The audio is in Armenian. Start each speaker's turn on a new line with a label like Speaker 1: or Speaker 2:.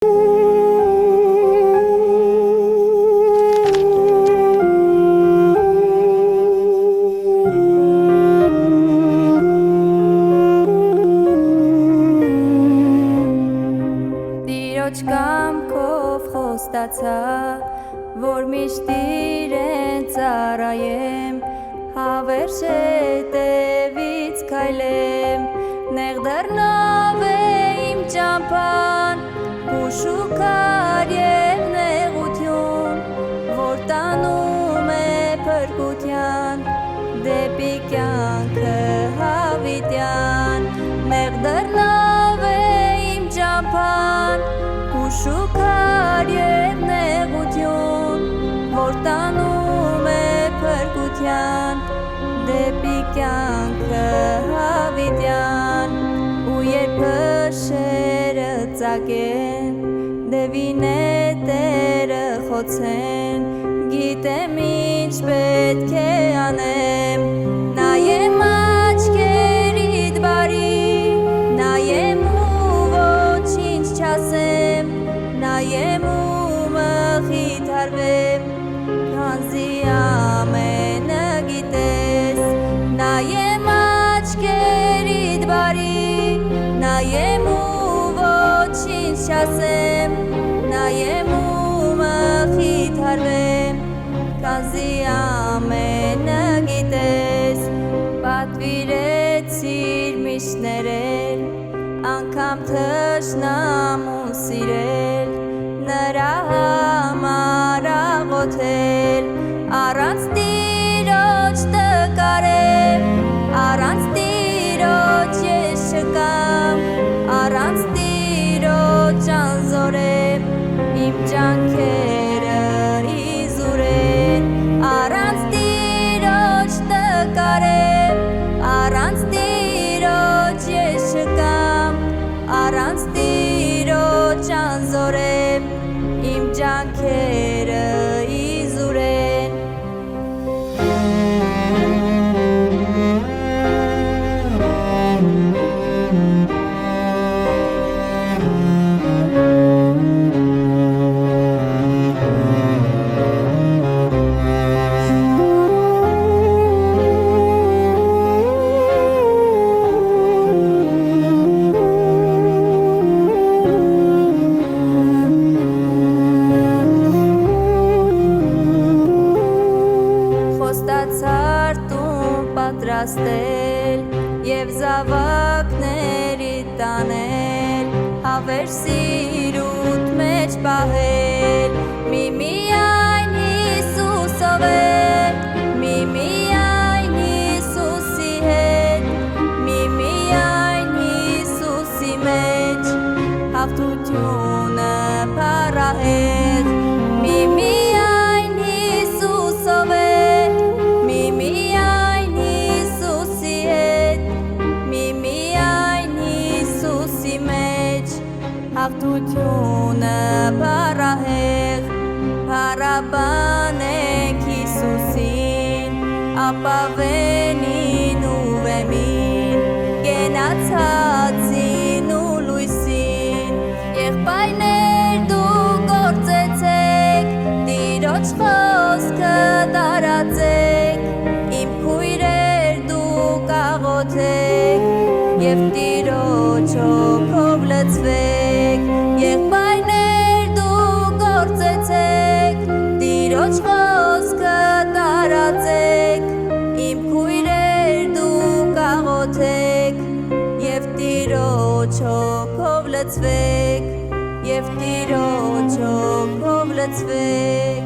Speaker 1: Տիրոջ կամքով խոստացա, որ միշտ իրեն ծառայեմ, հավերժ հետևից քայլեմ, նեղ դռնով է իմ ճամփան, ուշուքար և նեղություն, որ տանում է փրկության, դեպի կյանքը հավիտյան, նեղ դռնով է իմ ճամփան, ուշուքար և նեղություն, որ տանում է փրկության, դեպի կյանքը հավիտյան, ու երբ փշերը ծակեն, դևին էտերը խոցեն, գիտեմ ինչ պետք է անեմ, նայեմ աչքերիդ բարի, նայեմ ու ոչինչ չասեմ, նայեմ ու մխիթարվեմ, քանզի ամենը գիտես, նայեմ աչքերիդ բարի, նայեմ ու ոչինչ չասեմ, նայեմ ու մխիթարվեմ, քանզի ամենը գիտես, պատվիրեցիր միշտ ներել, անգամ թշնամուն սիրել, նրա համար աղոթել, առանց Տիրոջ տկարեմ, առանց Տիրոջ ես չկամ, առանց Տիրոջ անզորեմ, իմ ջանքերը իզուր են, առանց Տիրոջ տկարեմ, առանց Տիրոջ ես չկամ, առանց Տիրոջ անզորեմ, իմ ջանքերը իզուր են։ Խոստացարտուն պատրաստել և զավակների տանել, հավերժ սիրուդ մեջ պահել, միմիայն Հիսուսով է, միմիայն Հիսուսի հետ, միմիայն Հիսուսի մեջ, հաղթությունը փառահեղ, միմիայն Հիսուսով է, միմիայն Հիսուսի հետ, միմիայն Հիսուսի մեջ, հաղթությունը փառահեղ, փառաբանեք Հիսուսին, ապավենին ու վեմին, կենացածին ու լույսին, եղբայրներ դուք գործեցեք, Տիրոջ խոսքը տարածեք, իմ քույրեր դուք աղոթեք, և Տիրոջ հոգով լցվեք, եղբայրներ դուք գործեցեք, Տիրոջ խոսքը տարածեք, իմ քույրեր դուք աղոթեք, և Տիրոջ հոգով լցվեք, և Տիրոջ հոգով լցվեք,